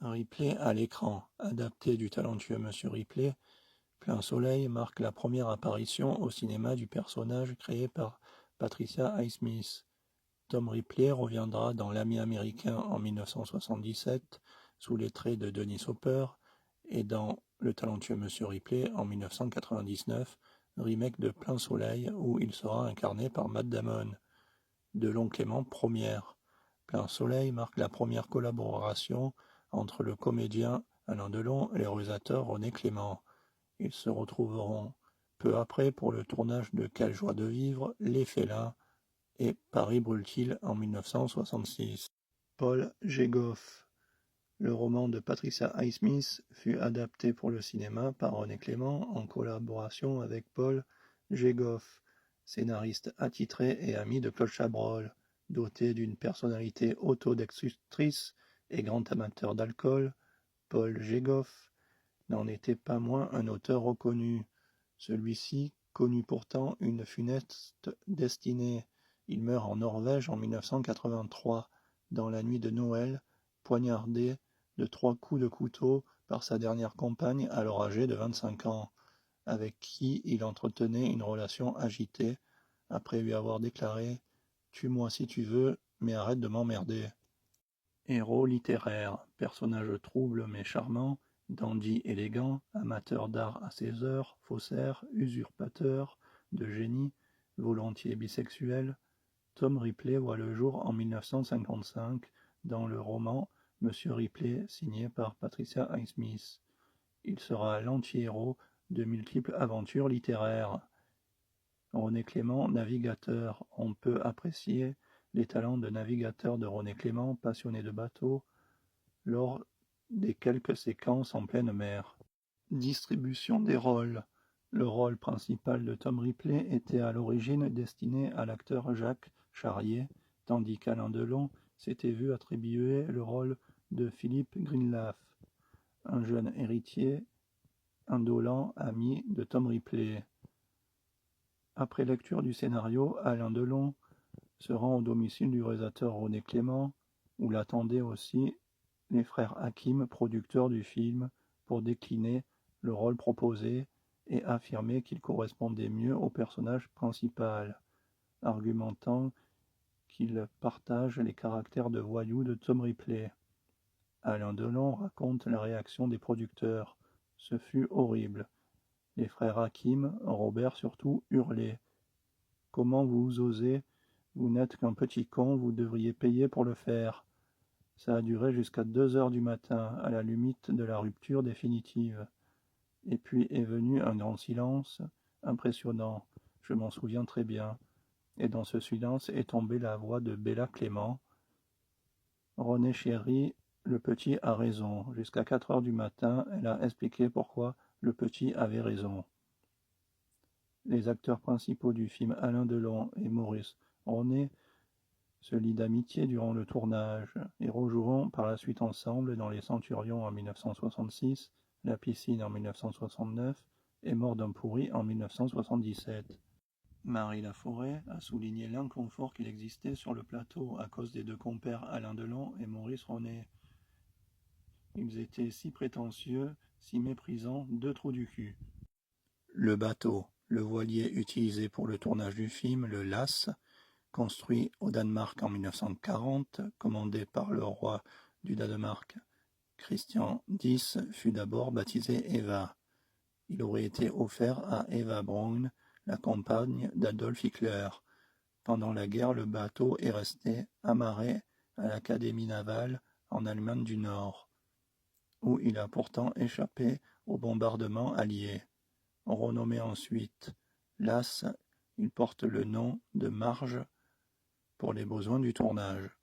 Ripley à l'écran, adapté du talentueux Monsieur Ripley, Plein Soleil marque la première apparition au cinéma du personnage créé par Patricia Highsmith. Tom Ripley reviendra dans L'Ami américain en 1977 sous les traits de Dennis Hopper et dans Le talentueux Monsieur Ripley en 1999, remake de Plein Soleil où il sera incarné par Matt Damon. Delon Clément première. Plein Soleil marque la première collaboration entre le comédien Alain Delon et le réalisateur René Clément. Ils se retrouveront peu après pour le tournage de Quelle joie de vivre, Les Félins et Paris brûle-t-il en 1966. Paul Gégoff. Le roman de Patricia Highsmith fut adapté pour le cinéma par René Clément en collaboration avec Paul Gégoff, scénariste attitré et ami de Claude Chabrol. Doté d'une personnalité autodestructrice et grand amateur d'alcool, Paul Gégoff n'en était pas moins un auteur reconnu. Celui-ci connut pourtant une funeste destinée. Il meurt en Norvège en 1983, dans la nuit de Noël, poignardé de 3 coups de couteau par sa dernière compagne alors âgée de 25 ans, avec qui il entretenait une relation agitée, après lui avoir déclaré « Tue-moi si tu veux, mais arrête de m'emmerder ». Héros littéraire, personnage trouble mais charmant, dandy élégant, amateur d'art à ses heures, faussaire, usurpateur, de génie, volontiers bisexuel, Tom Ripley voit le jour en 1955 dans le roman Monsieur Ripley signé par Patricia Highsmith. Il sera l'anti-héros de multiples aventures littéraires. René Clément, navigateur, on peut apprécier les talents de navigateur de René Clément, passionné de bateaux, lors des quelques séquences en pleine mer. Distribution des rôles. Le rôle principal de Tom Ripley était à l'origine destiné à l'acteur Jacques Charrier, tandis qu'Alain Delon s'était vu attribuer le rôle de Philippe Greenleaf, un jeune héritier indolent ami de Tom Ripley. Après lecture du scénario, Alain Delon se rend au domicile du réalisateur René Clément, où l'attendaient aussi les frères Hakim, producteurs du film, pour décliner le rôle proposé et affirmer qu'il correspondait mieux au personnage principal, argumentant qu'il partage les caractères de voyou de Tom Ripley. Alain Delon raconte la réaction des producteurs. Ce fut horrible. Les frères Hakim, Robert surtout, hurlaient. « Comment vous osez ? Vous n'êtes qu'un petit con, vous devriez payer pour le faire. » Ça a duré jusqu'à 2 heures du matin, à la limite de la rupture définitive. Et puis est venu un grand silence, impressionnant, je m'en souviens très bien. Et dans ce silence est tombée la voix de Bella Clément. « René chéri, le petit a raison. » Jusqu'à 4 heures du matin, elle a expliqué pourquoi le petit avait raison. Les acteurs principaux du film, Alain Delon et Maurice Ronet, se lient d'amitié durant le tournage et rejoueront par la suite ensemble dans Les Centurions en 1966, La Piscine en 1969 et Mort d'un pourri en 1977. Marie Laforêt a souligné l'inconfort qu'il existait sur le plateau à cause des 2 compères Alain Delon et Maurice Ronet. Ils étaient si prétentieux, si méprisants, 2 trous du cul. Le bateau, le voilier utilisé pour le tournage du film, le Lass, construit au Danemark en 1940, commandé par le roi du Danemark, Christian X, fut d'abord baptisé Eva. Il aurait été offert à Eva Braun, la compagne d'Adolf Hitler. Pendant la guerre, le bateau est resté amarré à l'Académie navale en Allemagne du Nord, où il a pourtant échappé aux bombardements alliés. Renommé ensuite Lass, il porte le nom de Marge pour les besoins du tournage.